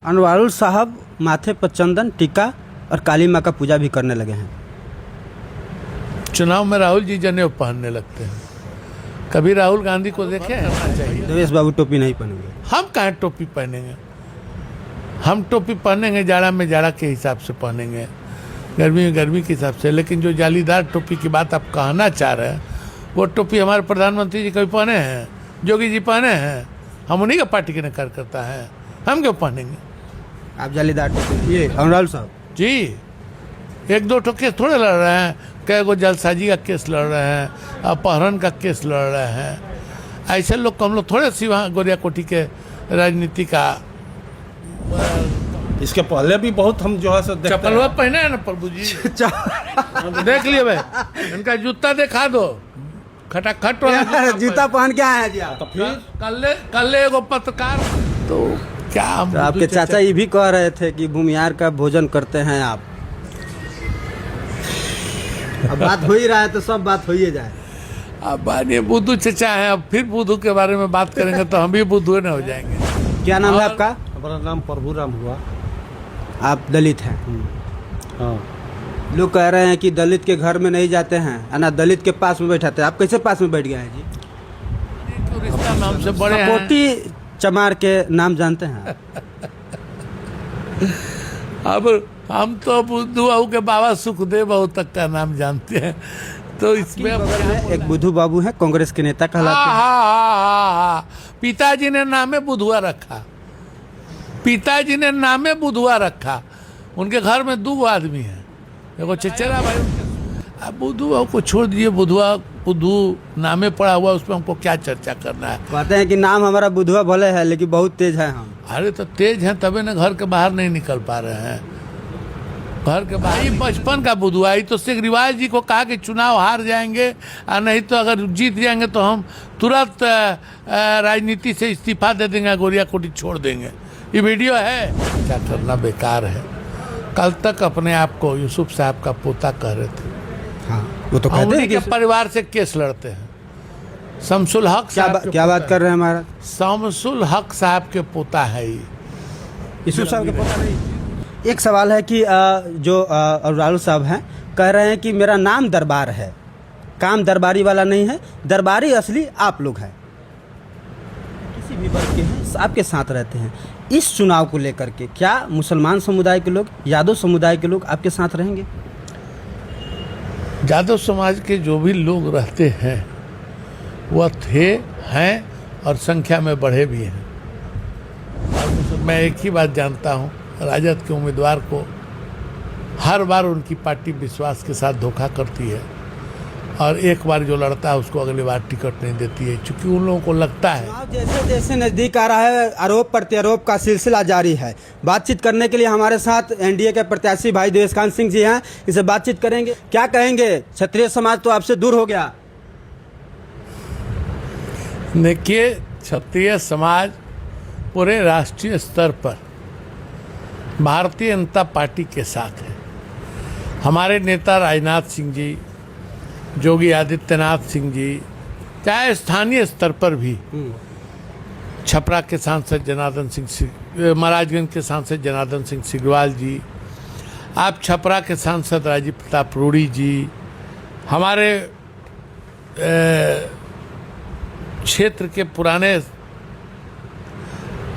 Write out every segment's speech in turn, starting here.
अनवारुल साहब माथे पर चंदन टीका और काली माँ का पूजा भी करने लगे हैं। चुनाव में राहुल जी जनेऊ पहनने लगते हैं। कभी राहुल गांधी को देखे हैं? चाहिए देवेश बाबू टोपी नहीं पहनेंगे। हम कहाँ टोपी पहनेंगे? हम टोपी पहनेंगे जाड़ा में जाड़ा के हिसाब से पहनेंगे, गर्मी में गर्मी के हिसाब से। लेकिन जो जालीदार टोपी की बात आप कहना चाह रहे हैं, वो टोपी हमारे प्रधानमंत्री जी कभी पहने हैं? योगी जी पहने हैं? हम उन्हीं का पार्टी के कार्यकर्ता है, हम क्यों पहनेंगे? आप जालीदार टोपी ये अनवारुल साहब जी एक दो ठो केस थोड़े लड़ रहे हैं, कई गो जलसाजी का केस लड़ रहे हैं, अपहरण का केस लड़ रहे हैं। ऐसे लोग को हम लोग थोड़े सी वहाँ गोरिया कोठी के राजनीति का इसके पहले भी बहुत हम जो है सो देखते चप्पलवा हैं। पहने हैं ना प्रभु जी? देख लिए भाई, इनका जूता दिखा दो, खटाखट वाला जूता पहन के आए हैं जी आप। तो फिर कल एगो पत्रकार तो क्या हम तो आपके चाचा ये भी कह रहे थे कि भूमिहार का भोजन करते हैं आप। अब बात हो ही रहा है तो सब बात हो ही जाए। अब ये बुद्धू चचा है, अब फिर बुद्धू के बारे में बात करेंगे तो हम भी बुद्धू न हो जाएंगे। क्या नाम है और- आपका? हमारा नाम प्रभु राम हुआ। आप दलित हैं। हाँ, लोग कह रहे हैं कि दलित के घर में नहीं जाते हैं, ना दलित के पास में बैठाते हैं। आप कैसे पास में बैठ गए हैं जी? तो रिश्ता नाम से बड़े हैं। सपोटी चमार के नाम जानते हैं? अब हम तो बुद्धू बाबू के बाबा सुखदेव बाबू तक का नाम जानते हैं, तो इसमें अब बगल क्या में एक बुद्धू बाबू हैं, कांग्रेस के नेता हाँ कहलाते हैं। हाँ। पिताजी ने नामे बुधुआ रखा, पिताजी ने नामे बुधुआ रखा। उनके घर में दो आदमी हैं, एगो चचेरा भाई। अब बुधुआ को छोड़ दिए, बुधुआ बुद्धू नामे पड़ा हुआ, उसमें हमको क्या चर्चा करना है? कहते हैं कि नाम हमारा बुधवा भले है लेकिन बहुत तेज है हम। अरे तो तेज हैं तबे ना घर के बाहर नहीं निकल पा रहे हैं। घर के बाहर ही बचपन का बुधुआ ही तो सिग्रीवाल जी को कहा कि चुनाव हार जाएंगे और नहीं तो अगर जीत जाएंगे तो हम तुरंत राजनीति से इस्तीफा दे देंगे, गोरिया कोठी छोड़ देंगे। ये वीडियो है, क्या करना बेकार है। कल तक अपने आप को यूसुफ साहब का पोता कह रहे थे। हाँ, वो तो कहते उन्हीं हैं के कि परिवार से केस लड़ते हैं। शमसुल हक क्या साहब के क्या बात पोता कर रहे हैं हमारा? शमसुल हक साहब के पोता है ये। यूसुफ साहब के पता नहीं। एक सवाल है कि जो अनवारुल साहब हैं कह रहे हैं कि मेरा नाम दरबार है, काम दरबारी वाला नहीं है, दरबारी असली आप लोग हैं। किसी भी वर्ग के हैं, आपके साथ रहते हैं। इस चुनाव को लेकर के क्या मुसलमान समुदाय के लोग, यादव समुदाय के लोग आपके साथ रहेंगे? यादव समाज के जो भी लोग रहते हैं वह थे, हैं और संख्या में बढ़े भी हैं। और मैं एक ही बात जानता हूँ, राजद के उम्मीदवार को हर बार उनकी पार्टी विश्वास के साथ धोखा करती है और एक बार जो लड़ता है उसको अगली बार टिकट नहीं देती है, क्योंकि उन लोगों को लगता है। चुनाव जैसे जैसे नजदीक आ रहा है, आरोप प्रत्यारोप का सिलसिला जारी है। बातचीत करने के लिए हमारे साथ एनडीए के प्रत्याशी भाई देवेशकांत सिंह जी हैं, इसे बातचीत करेंगे। क्या कहेंगे? क्षत्रिय समाज तो आपसे दूर हो गया। देखिए, क्षत्रिय समाज पूरे राष्ट्रीय स्तर पर भारतीय जनता पार्टी के साथ है। हमारे नेता राजनाथ सिंह जी, योगी आदित्यनाथ सिंह जी, चाहे स्थानीय स्तर पर भी छपरा के सांसद जनार्दन सिंह, महाराजगंज के सांसद जनार्दन सिंह सिग्रीवाल जी, आप छपरा के सांसद राजीव प्रताप रूडी जी, हमारे क्षेत्र के पुराने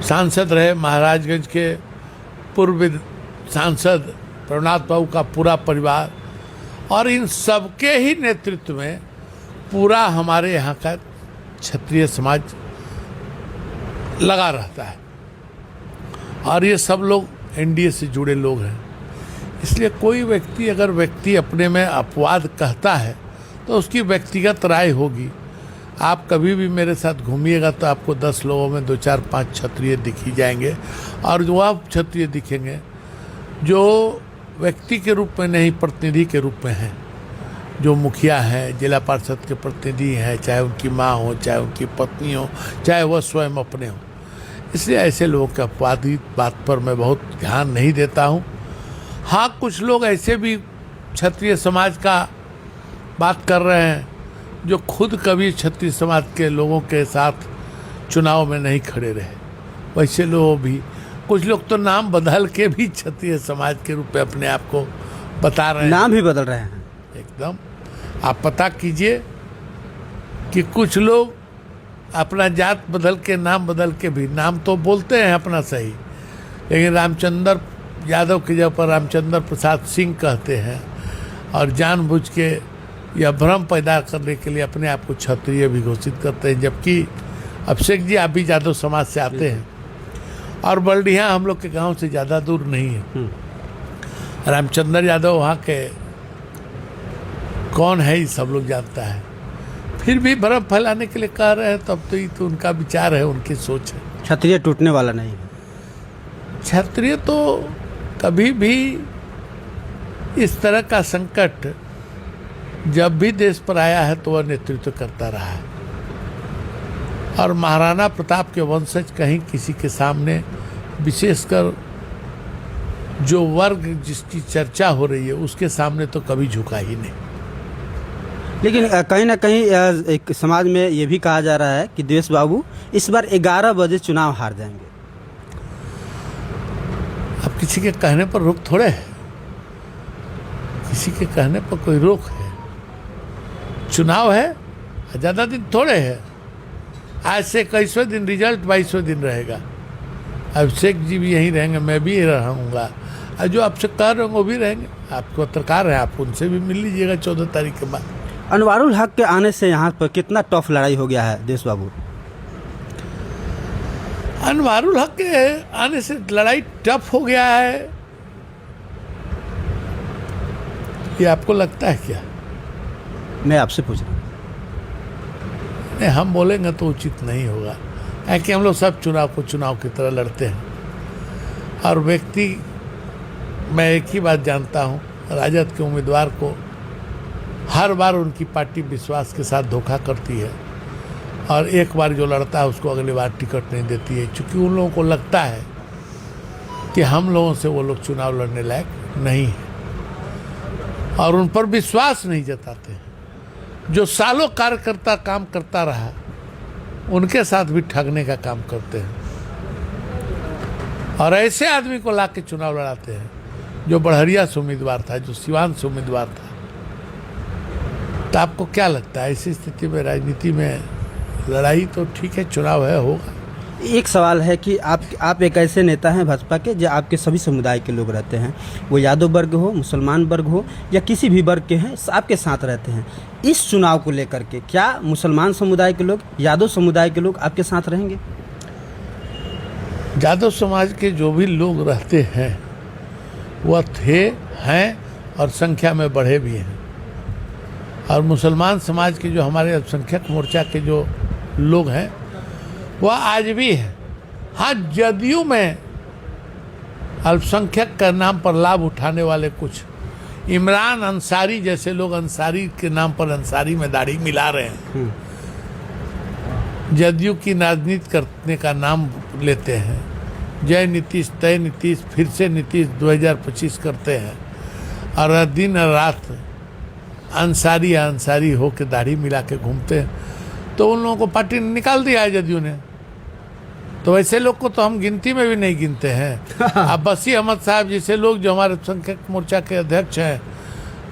सांसद रहे महाराजगंज के पूर्व सांसद प्रभुनाथ बाबू का पूरा परिवार, और इन सबके ही नेतृत्व में पूरा हमारे यहाँ का क्षत्रिय समाज लगा रहता है। और ये सब लोग एनडीए से जुड़े लोग हैं। इसलिए कोई व्यक्ति अगर व्यक्ति अपने में अपवाद कहता है तो उसकी व्यक्तिगत राय होगी। आप कभी भी मेरे साथ घूमिएगा तो आपको 10 लोगों में 2 4 5 क्षत्रिय दिख ही जाएंगे, और जो आप क्षत्रिय दिखेंगे जो व्यक्ति के रूप में नहीं, प्रतिनिधि के रूप में हैं, जो मुखिया हैं, जिला पार्षद के प्रतिनिधि हैं, चाहे उनकी माँ हो, चाहे उनकी पत्नी हो, चाहे वह स्वयं अपने हो। इसलिए ऐसे लोगों के अपवादित बात पर मैं बहुत ध्यान नहीं देता हूँ। हाँ, कुछ लोग ऐसे भी क्षत्रिय समाज का बात कर रहे हैं जो खुद कभी क्षत्रिय समाज के लोगों के साथ चुनाव में नहीं खड़े रहे। वैसे लोग भी कुछ लोग तो नाम बदल के भी क्षत्रिय समाज के रूप में अपने आप को बता रहे हैं। नाम भी बदल रहे हैं। एकदम आप पता कीजिए कि कुछ लोग अपना जात बदल के, नाम बदल के भी, नाम तो बोलते हैं अपना सही, लेकिन रामचंद्र यादव की जगह पर रामचंद्र प्रसाद सिंह कहते हैं और जानबूझ के यह भ्रम पैदा करने के लिए अपने आप को क्षत्रिय भी घोषित करते हैं। जबकि अभिषेक जी, आप भी यादव समाज से आते हैं और बल्डिया हम लोग के गांव से ज़्यादा दूर नहीं है। रामचंद्र यादव वहाँ के कौन है ये सब लोग जानता है, फिर भी भ्रम फैलाने के लिए कह रहे हैं। तब तो ये तो उनका विचार है, उनकी सोच है। क्षत्रिय टूटने वाला नहीं है। क्षत्रिय तो कभी भी इस तरह का संकट जब भी देश पर आया है तो वह नेतृत्व करता रहा है। और महाराणा प्रताप के वंशज कहीं किसी के सामने, विशेषकर जो वर्ग जिसकी चर्चा हो रही है, उसके सामने तो कभी झुका ही नहीं। लेकिन कहीं ना कहीं एक समाज में ये भी कहा जा रहा है कि देवेश बाबू इस बार 11 बजे चुनाव हार जाएंगे। अब किसी के कहने पर रोक थोड़े है, किसी के कहने पर कोई रोक है? चुनाव है, ज़्यादा दिन थोड़े है। आज से 21वें दिन, रिजल्ट 22वें दिन रहेगा। अभिषेक जी भी यहीं रहेंगे, मैं भी यहीं रहूँगा, और जो आपसे कह रहे होंगे वो भी रहेंगे। आप पत्रकार हैं, आप उनसे भी मिल लीजिएगा 14 तारीख के बाद। अनवारुल हक के आने से यहाँ पर कितना टफ लड़ाई हो गया है देवेश बाबू? अनवारुल हक के आने से लड़ाई टफ हो गया है, ये आपको लगता है क्या? मैं आपसे पूछ रहा हूँ। नहीं, हम बोलेंगे तो उचित नहीं होगा, क्योंकि हम लोग सब चुनाव को चुनाव की तरह लड़ते हैं। और व्यक्ति, मैं एक ही बात जानता हूँ, राजद के उम्मीदवार को हर बार उनकी पार्टी विश्वास के साथ धोखा करती है, और एक बार जो लड़ता है उसको अगली बार टिकट नहीं देती है, क्योंकि उन लोगों को लगता है कि हम लोगों से वो लोग चुनाव लड़ने लायक नहीं है, और उन पर विश्वास नहीं जताते हैं। जो सालों कार्यकर्ता काम करता रहा, उनके साथ भी ठगने का काम करते हैं, और ऐसे आदमी को ला के चुनाव लड़ाते हैं जो बड़हरिया से उम्मीदवार था, जो सिवान से उम्मीदवार था। तो आपको क्या लगता है, ऐसी स्थिति में राजनीति में लड़ाई तो ठीक है, चुनाव है, होगा। एक सवाल है कि आप एक ऐसे नेता हैं भाजपा के जो आपके सभी समुदाय के लोग रहते हैं, वो यादव वर्ग हो, मुसलमान वर्ग हो, या किसी भी वर्ग के हैं, आपके साथ रहते हैं। इस चुनाव को लेकर के क्या मुसलमान समुदाय के लोग, यादव समुदाय के लोग आपके साथ रहेंगे? यादव समाज के जो भी लोग रहते हैं वह थे, हैं और संख्या में बढ़े भी हैं। और मुसलमान समाज के जो हमारे अल्पसंख्यक मोर्चा के जो लोग हैं वह आज भी है। हाँ, जदयू में अल्पसंख्यक का नाम पर लाभ उठाने वाले कुछ इमरान अंसारी जैसे लोग, अंसारी के नाम पर अंसारी में दाढ़ी मिला रहे हैं, जदयू की राजनीति करने का नाम लेते हैं, जय नीतीश तय नीतीश, फिर से नीतीश 2025 करते हैं, और दिन और रात अंसारी हो के दाढ़ी मिला के घूमते हैं। तो उन लोगों को पार्टी ने निकाल दिया है जदयू ने। तो वैसे लोग को तो हम गिनती में भी नहीं गिनते हैं। अब बसी अहमद साहब जैसे लोग जो हमारे अल्पसंख्यक मोर्चा के अध्यक्ष हैं,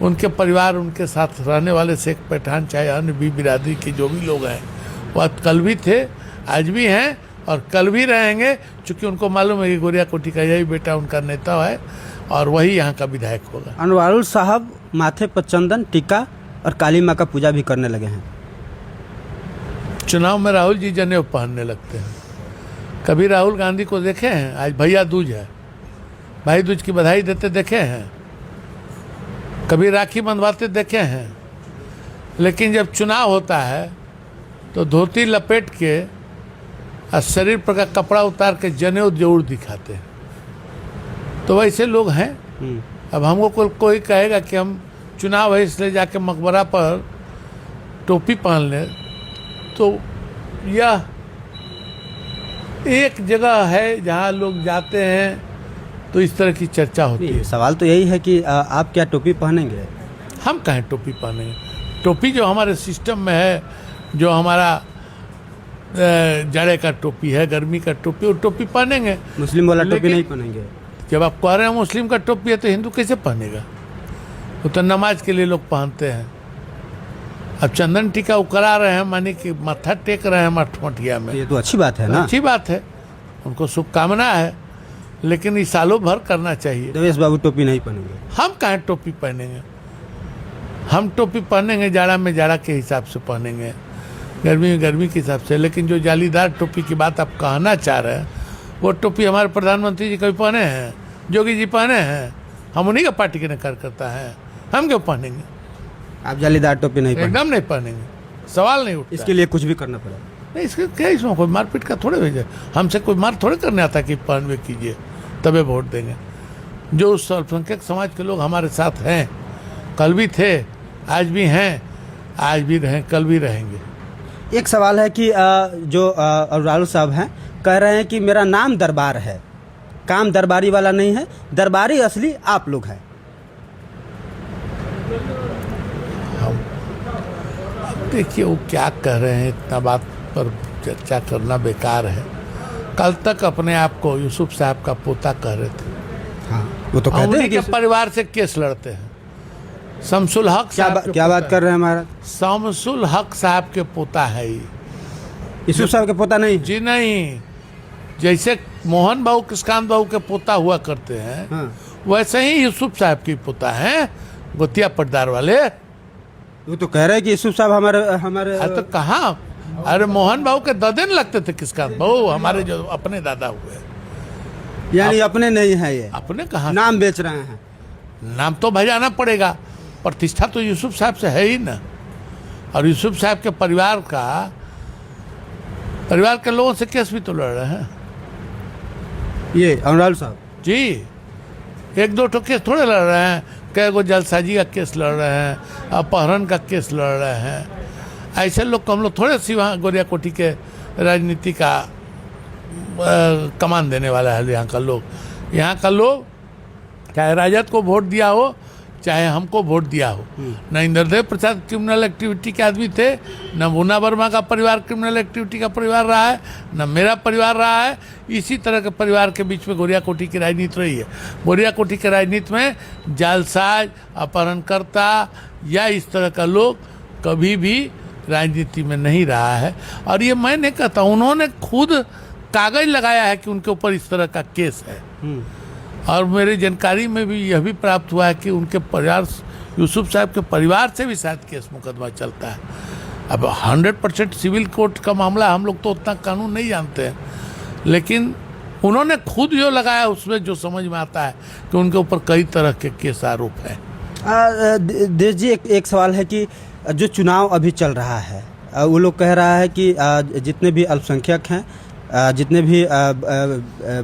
उनके परिवार, उनके साथ रहने वाले शेख पठान, चाहे अन्य भी बिरादरी के जो भी लोग हैं, वह कल भी थे, आज भी हैं और कल भी रहेंगे, क्योंकि उनको मालूम है कि गोरिया कोटी का यही बेटा उनका नेता है और वही यहाँ का विधायक होगा। अनवारुल साहब माथे पर चंदन टीका और काली माँ का पूजा भी करने लगे हैं। चुनाव में राहुल जी जनेऊ पहनने लगते हैं। कभी राहुल गांधी को देखे हैं? आज भैया दूज है, भाई दूज की बधाई देते देखे हैं? कभी राखी बंधवाते देखे हैं? लेकिन जब चुनाव होता है तो धोती लपेट के और शरीर पर का कपड़ा उतार के जनेऊ जरूर दिखाते हैं। तो वैसे लोग हैं। अब हमको कोई कहेगा कि हम चुनाव है इसलिए जाके मकबरा पर टोपी पहन लें, तो यह एक जगह है जहाँ लोग जाते हैं तो इस तरह की चर्चा होती है। सवाल तो यही है कि आप क्या टोपी पहनेंगे? हम कहें टोपी पहनेंगे? टोपी जो हमारे सिस्टम में है, जो हमारा जाड़े का टोपी है, गर्मी का टोपी, वो टोपी पहनेंगे। मुस्लिम वाला टोपी लेकिन- नहीं पहनेंगे। जब आप कह रहे हैं मुस्लिम का टोपी है तो हिंदू कैसे पहनेगा? वो तो नमाज के लिए लोग पहनते हैं। अब चंदन टीका वो करा रहे हैं, माने कि माथा टेक रहे हैं मठमठिया में, ये तो अच्छी बात है ना। अच्छी बात है, उनको शुभकामना है, लेकिन इस सालों भर करना चाहिए। देवेश बाबू टोपी नहीं पहनेंगे। हम कहाँ टोपी पहनेंगे? हम टोपी पहनेंगे जाड़ा में जाड़ा के हिसाब से पहनेंगे, गर्मी में गर्मी के हिसाब से। लेकिन जो जालीदार टोपी की बात आप कहना चाह रहे हैं, वो टोपी हमारे प्रधानमंत्री जी कभी पहने हैं? योगी जी पहने हैं? हम उन्हीं का पार्टी के कार्यकर्ता हैं, हम क्यों पहनेंगे? आप जालीदार टोपी नहीं पहनेंगे, एकदम नहीं पहनेंगे, सवाल नहीं उठता। इसके लिए कुछ भी करना पड़ेगा। नहीं, इसके क्या इसमें कोई मारपीट का थोड़े भेजे, हमसे कोई मार थोड़े करने आता कि पहनवे कीजिए तबे वोट देंगे। जो उस अल्पसंख्यक समाज के लोग हमारे साथ हैं, कल भी थे, आज भी हैं, आज भी रहें, कल भी रहेंगे। एक सवाल है कि जो राहुल साहब हैं कह रहे हैं कि मेरा नाम दरबार है, काम दरबारी वाला नहीं है, दरबारी असली आप लोग हैं। देखिए वो क्या कह रहे हैं, इतना बात पर चर्चा करना बेकार है। कल तक अपने आप को यूसुफ साहब का पोता कह रहे थे। हाँ, वो तो कहते उन्हीं हैं के कि परिवार से केस लड़ते हैं। शमसुल हक क्या साहब के क्या बात पोता कर रहे हैं महाराज? शमसुल हक साहब के पोता है ये। यूसुफ साहब के पोता नहीं? जी नहीं, जैसे मोहन बाबू किसकांत बाबू के पोता हुआ करते हैं, हाँ। वैसे ही यूसुफ साहब की पोता हैं, गोतिया पटदार वाले। वो तो कह रहे हैं कि यूसुफ साहब हमारे अरे तो कहाँ, अरे मोहन बाबू के दादे न लगते थे किसकांत बाबू, हमारे जो अपने दादा हुए। यानी अपने नहीं है, ये अपने कहाँ? नाम बेच रहे हैं। नाम तो भजाना पड़ेगा, प्रतिष्ठा तो यूसुफ साहब से है ही ना। और यूसुफ साहब के परिवार के लोगों से केस भी तो लड़ रहे हैं ये राहुल साहब जी। एक दो ठो केस थोड़े लड़ रहे हैं, कई गो जलसाजी का केस लड़ रहे हैं, अपहरण का केस लड़ रहे हैं। ऐसे लोग को हम लोग थोड़े सी वहाँ गोरिया कोठी के राजनीति का कमान देने वाला है। यहाँ का लोग चाहे राजद को वोट दिया हो, चाहे हमको वोट दिया हो। न इंद्रदेव प्रसाद क्रिमिनल एक्टिविटी के आदमी थे, न मुन्ना वर्मा का परिवार क्रिमिनल एक्टिविटी का परिवार रहा है, न मेरा परिवार रहा है। इसी तरह के परिवार के बीच में गोरिया कोठी की राजनीति रही है। गोरिया कोठी की राजनीति में जालसाज, अपहरणकर्ता या इस तरह का लोग कभी भी राजनीति में नहीं रहा है। और ये मैं नहीं कहता, उन्होंने खुद कागज लगाया है कि उनके ऊपर इस तरह का केस है। और मेरी जानकारी में भी यह भी प्राप्त हुआ है कि उनके परिवार, यूसुफ साहब के परिवार से भी शायद केस मुकदमा चलता है। अब 100% सिविल कोर्ट का मामला, हम लोग तो उतना कानून नहीं जानते हैं, लेकिन उन्होंने खुद जो लगाया उसमें जो समझ में आता है कि उनके ऊपर कई तरह के केस आरोप हैं। देश जी, एक सवाल है कि जो चुनाव अभी चल रहा है, वो लोग कह रहा है कि जितने भी अल्पसंख्यक हैं, जितने भी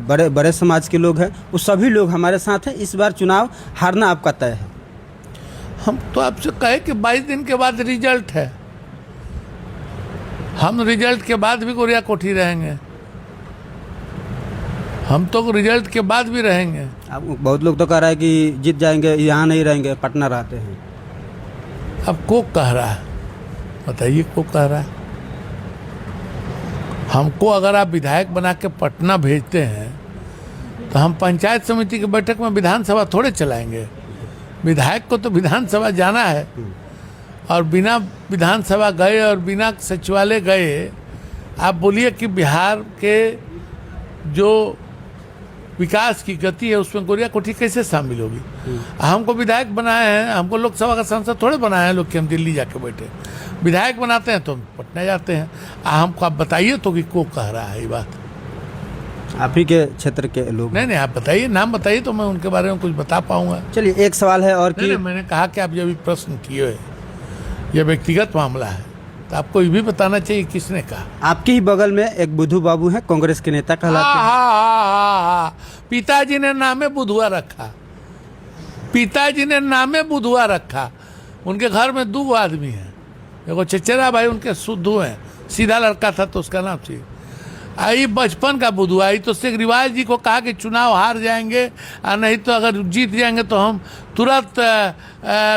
बड़े बड़े समाज के लोग हैं, वो सभी लोग हमारे साथ हैं। इस बार चुनाव हारना आपका तय है। हम तो आपसे कहे कि 22 दिन के बाद रिजल्ट है, हम रिजल्ट के बाद भी गोरिया कोठी रहेंगे। हम तो रिजल्ट के बाद भी रहेंगे। अब बहुत लोग तो कह रहा है कि जीत जाएंगे, यहाँ नहीं रहेंगे, पटना रहते हैं। अब को कह रहा है, बताइए को कह रहा है? हमको अगर आप विधायक बना के पटना भेजते हैं तो हम पंचायत समिति की बैठक में विधानसभा थोड़े चलाएंगे। विधायक को तो विधानसभा जाना है, और बिना विधानसभा गए और बिना सचिवालय गए आप बोलिए कि बिहार के जो विकास की गति है उसमें गोरिया कोठी कैसे शामिल होगी? हमको विधायक बनाए हैं, हमको लोकसभा का सांसद थोड़े बनाए हैं लोग कि हम दिल्ली जाके बैठे। विधायक बनाते हैं तो हम पटना जाते हैं। हमको आप बताइए तो कि को कह रहा है ये बात? आप ही के क्षेत्र के लोग। नहीं, आप बताइए, नाम बताइए तो मैं उनके बारे में कुछ बता पाऊंगा। चलिए, एक सवाल है और कि मैंने कहा कि आप जब भी प्रश्न किए, यह व्यक्तिगत मामला है तो आपको ये भी बताना चाहिए किसने कहा। आपके ही बगल में एक बुद्धू बाबू हैं, कांग्रेस के नेता कहलाते हैं। पिताजी ने नामे बुधुआ रखा, पिताजी ने नामे बुधुआ रखा। उनके घर में 2 आदमी हैं, एगो चचेरा भाई उनके शुद्धू हैं, सीधा लड़का था तो उसका नाम थी। आई बचपन का बुधुआ, तो सिग्रीवाल जी को कहा कि चुनाव हार जाएंगे और नहीं तो अगर जीत जाएंगे तो हम तुरंत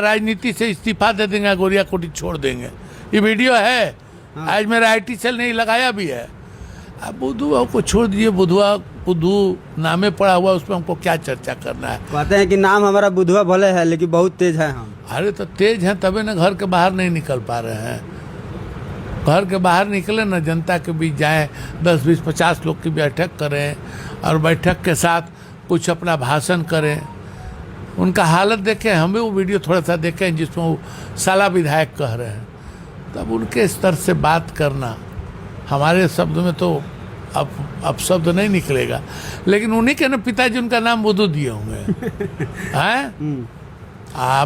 राजनीति से इस्तीफा दे देंगे, गोरिया कोठी छोड़ देंगे। ये वीडियो है, आज मेरा IT सेल नहीं लगाया भी है। अब बुद्धू को छोड़ दिए, बुद्धू नामे पड़ा हुआ, उसमें हमको क्या चर्चा करना है। कहते हैं कि नाम हमारा बुधवा भले है लेकिन बहुत तेज है हम। अरे तो तेज हैं तभी ना घर के बाहर नहीं निकल पा रहे हैं। घर के बाहर निकले ना, जनता के बीच जाएं, 10, 20, 50 लोग की बैठक करें और बैठक के साथ कुछ अपना भाषण करें। उनका हालत देखें, हमें वो वीडियो थोड़ा सा देखें जिसमें वो साला विधायक कह रहे हैं, तब उनके स्तर से बात करना। हमारे शब्द में तो अब शब्द नहीं निकलेगा, लेकिन उन्हीं के ना पिताजी उनका नाम बुद्धू दिए होंगे हैं।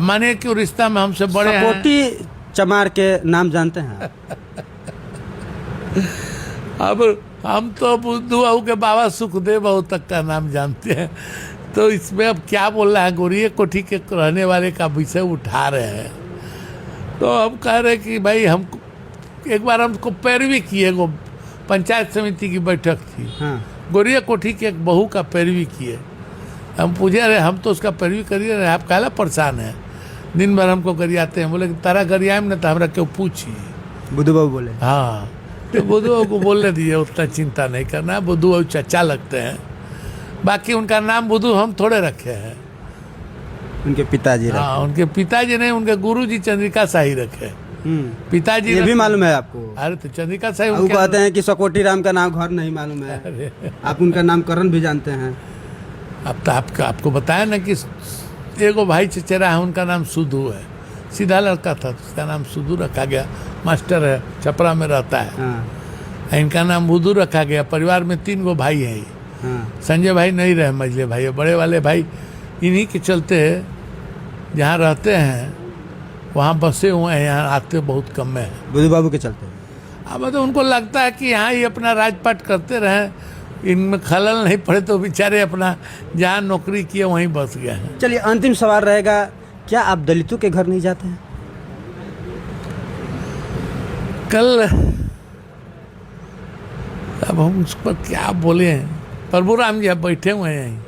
माने कि रिश्ता में हमसे बड़े हैं। सपोटी चमार के नाम जानते हैं? अब हम तो बुद्धू बाबू के बाबा सुखदेव बाबू तक का नाम जानते हैं, तो इसमें अब क्या बोल रहा है। गोरिये कोठी के रहने वाले का विषय उठा रहे हैं, तो हम कह रहे कि भाई हम एक बार हमको पैरवी किए, वो पंचायत समिति की बैठक थी। हाँ। गोरिया कोठी के एक बहू का पैरवी किए। हम पूछे, अरे हम तो उसका पैरवी करिए रहे, आप काला परेशान है, दिन भर हमको गरियाते हैं। बोले कि तारा गरियाम ना तो हमरा क्यों पूछी। बुद्धू बाबू बोले हाँ, तो बुद्धू बाबू को बोलने दिए, उतना चिंता नहीं करना, बुद्धू बाबू चचा लगते हैं। बाकी उनका नाम बुद्धू हम थोड़े रखे हैं, उनके पिताजी रखे। हाँ, उनके पिताजी नहीं, उनके गुरुजी चंद्रिका शाही रखे। पिताजी ये भी मालूम है आपको? अरे तो चंद्रिका शाही वो उनके कहते हैं कि सकोटी राम का नाम घर नहीं मालूम है। आप उनका नामकरण भी जानते हैं? अब तो आपको बताया ना कि एगो भाई चचेरा है, उनका नाम सुधू है, सीधा लड़का था, उसका नाम सुधू रखा गया। मास्टर है, छपरा में रहता है। हाँ। इनका नाम बुद्धू रखा गया। परिवार में 3 गो भाई हैं। हाँ। संजय भाई नहीं रहे, मझले भाई, बड़े वाले भाई इन्हीं के चलते जहाँ रहते हैं वहाँ बसे हुए हैं, यहाँ आते बहुत कम है। बुद्धू बाबू के चलते? अब तो उनको लगता है कि यहाँ ही अपना राजपाट करते रहें, इनमें खलल नहीं पड़े, तो बेचारे अपना जहाँ नौकरी किए वहीं बस गए हैं। चलिए, अंतिम सवाल रहेगा, क्या आप दलितों के घर नहीं जाते हैं? कल अब हम उस पर क्या बोले हैं। प्रभुराम जी अब बैठे हुए हैं यहीं,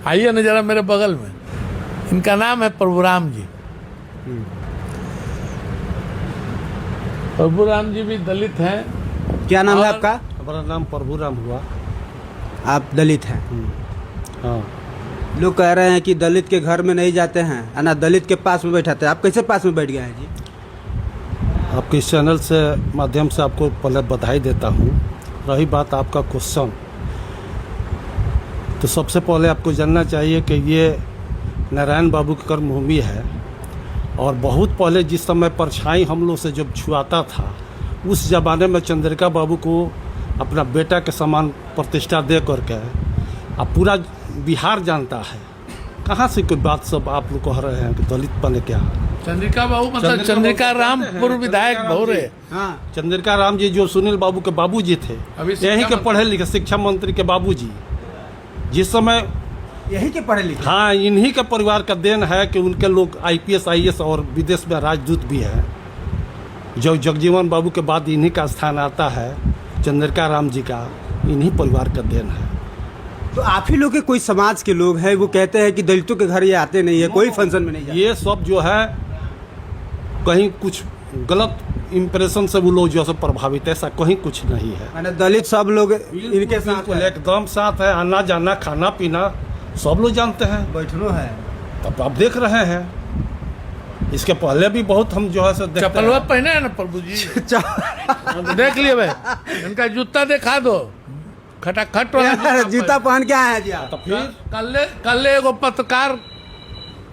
आइए ना जरा मेरे बगल में। इनका नाम है प्रभुराम जी। प्रभुराम जी भी दलित हैं। क्या नाम है और- आपका? हमारा नाम प्रभुराम हुआ। आप दलित हैं? हाँ, लोग कह रहे हैं कि दलित के घर में नहीं जाते हैं, है ना, दलित के पास में बैठाते हैं। आप कैसे पास में बैठ गए हैं जी? आपके इस चैनल से माध्यम से आपको पहले बधाई देता हूँ। रही बात आपका क्वेश्चन, तो सबसे पहले आपको जानना चाहिए कि ये नारायण बाबू की कर्मभूमि है, और बहुत पहले जिस समय परछाई हम लोग से जब छुआता था, उस ज़माने में चंद्रिका बाबू को अपना बेटा के समान प्रतिष्ठा दे करके अब पूरा बिहार जानता है। कहाँ से कोई बात सब आप लोग कह रहे हैं कि दलित बने क्या? चंद्रिका बाबू मतलब चंद्रिका राम पूर्व विधायक भौरे। हाँ। चंद्रिका राम जी जो सुनील बाबू के बाबूजी थे, अभी शिक्षा यहीं के मंत्री- पढ़े लिखे शिक्षा मंत्री के बाबूजी, जिस समय यही के पढ़े लिखे? हाँ, इन्हीं के परिवार का देन है कि उनके लोग IPS IAS और विदेश में राजदूत भी हैं। जो जगजीवन बाबू के बाद इन्हीं का स्थान आता है, चंद्रिका राम जी का, इन्हीं परिवार का देन है। तो आप ही लोग के कोई समाज के लोग हैं, वो कहते हैं कि दलितों के घर ये आते नहीं है, कोई फंक्शन में नहीं जाते। ये सब जो है कहीं कुछ गलत इम्प्रेशन से वो लोग जो है प्रभावित है, ऐसा कहीं कुछ नहीं है। मैंने दलित सब लोग इनके साथ बिल्कुल है। एकदम साथ है, आना जाना खाना पीना सब लोग जानते हैं। बैठनो है। तब आप देख रहे हैं, इसके पहले भी बहुत हम जो है से देखते चप्पलवा हैं। पहने है ना प्रभु जी, देख लिए भाई, इनका जूता दिखा दो, खटाखट वाला जूता पहन के आए हैं जी आप? तो फिर कल एगो पत्रकार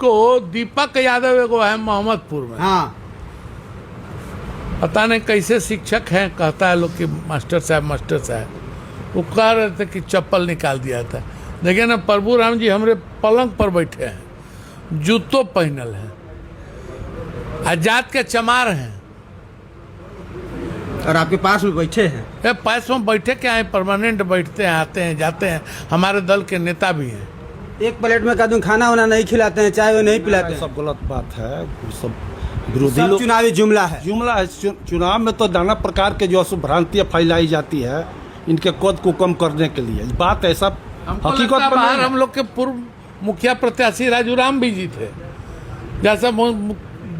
को दीपक यादव एगो है मोहम्मदपुर में, हाँ। पता नहीं कैसे शिक्षक हैं, कहता है लोग कि मास्टर साहब, वो कह रहे थे कि चप्पल निकाल दिया था। देखिए ना, प्रभुराम जी हमारे पलंग पर बैठे हैं, जूतो पहनल है, आजाद के चमार हैं, और आपके पास में बैठे हैं? ये पास में बैठे क्या है, परमानेंट बैठते हैं, आते हैं जाते हैं, हमारे दल के नेता भी हैं। एक प्लेट में कदम खाना वाना नहीं खिलाते हैं, चाय वो नहीं पिलाते ये हैं। सब गलत बात है, ये सब विरोधी सब लोग चुनावी जुमला है। जुमला है। चुनाव में तो नाना प्रकार के जो है भ्रांतियाँ फैलाई जाती है इनके कद को कम करने के लिए। बात ऐसा हमको हकीकत लगता है पर बाहर नहीं है। हम लोग के पूर्व मुखिया प्रत्याशी राजू राम भी जी थे, जैसा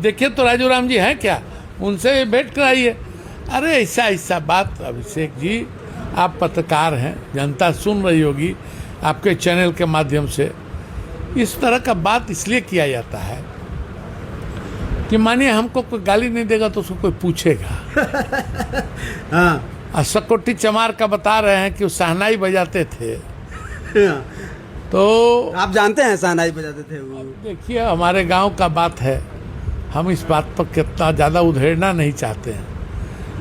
देखिए तो राजू राम जी हैं क्या, उनसे भेंट कराइए। अरे ऐसा ऐसा बात अभिषेक जी, आप पत्रकार हैं, जनता सुन रही होगी आपके चैनल के माध्यम से। इस तरह का बात इसलिए किया जाता है कि मानिए हमको कोई गाली नहीं देगा तो उसको कोई पूछेगा। हाँ और सकोटी चमार का बता रहे हैं कि वो शहनाई बजाते थे, तो आप जानते हैं शहनाई बजाते थे वो। देखिए हमारे गांव का बात है, हम इस बात पर कितना ज़्यादा उधेड़ना नहीं चाहते हैं,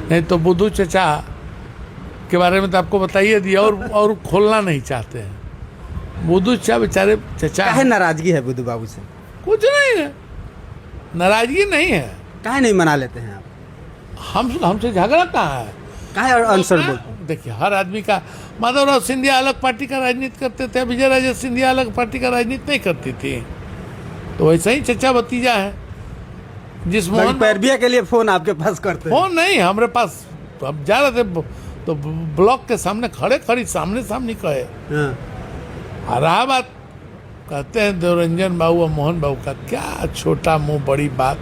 नहीं तो बुद्धू चचा के बारे में तो आपको बताइए दिया, और खोलना नहीं चाहते हैं। बुद्धू चचा बेचारे चचा काहे नाराजगी है बुद्धू बाबू से? कुछ नहीं है, नाराजगी नहीं है। काहे नहीं मना लेते हैं आप? हमसे झगड़ा कहाँ है? काहे आंसर बोलते? देखिए हर आदमी का, माधवराव सिंधिया अलग पार्टी का राजनीति करते थे, विजय राजे सिंधिया अलग पार्टी का राजनीति नहीं करती थी, तो वैसा ही चचा भतीजा है। जिस मोहन पैरबिया के लिए फोन आपके पास करते हैं? फोन नहीं हमारे पास, हम जा रहे थे तो ब्लॉक के सामने खड़ी सामने सामने कहे। हाँ। रहा बात कहते हैं देवरंजन बाबू और मोहन बाबू का, क्या छोटा मुंह बड़ी बात।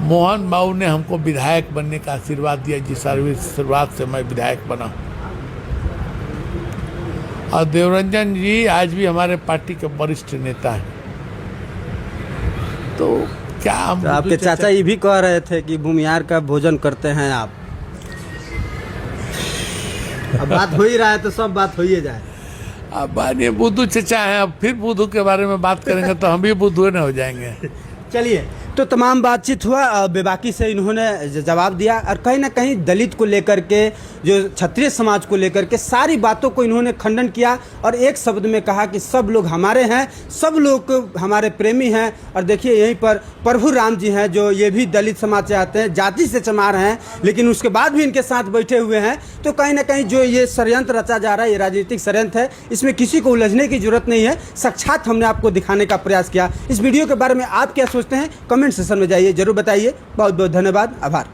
मोहन बाबू ने हमको विधायक बनने का आशीर्वाद दिया, जिस आशीर्वाद से मैं विधायक बना। और देवरंजन जी आज भी हमारे पार्टी के वरिष्ठ नेता हैं। तो क्या हम तो आपके चाचा ये भी कह रहे थे कि भूमिहार का भोजन करते हैं आप। अब बात हो ही रहा है तो सब बात हो ही जाए। अब मानिए बुद्धू चचा हैं, अब फिर बुद्धू के बारे में बात करेंगे तो हम भी बुद्धू न हो जाएंगे। चलिए, तो तमाम बातचीत हुआ, बेबाकी से इन्होंने जवाब दिया, और कहीं ना कहीं दलित को लेकर के, जो क्षत्रिय समाज को लेकर के सारी बातों को इन्होंने खंडन किया, और एक शब्द में कहा कि सब लोग हमारे हैं, सब लोग हमारे प्रेमी हैं। और देखिए यहीं पर प्रभु राम जी हैं, जो ये भी दलित समाज से आते हैं, जाति से चमार हैं, लेकिन उसके बाद भी इनके साथ बैठे हुए हैं। तो कहीं ना कहीं जो ये षड्यंत्र रचा जा रहा है, ये राजनीतिक षड्यंत्र है, इसमें किसी को उलझने की जरूरत नहीं है। साक्षात हमने आपको दिखाने का प्रयास किया। इस वीडियो के बारे में आप क्या सोचते हैं? कमेंट सेक्शन में जाइए, जरूर बताइए। बहुत बहुत धन्यवाद, आभार।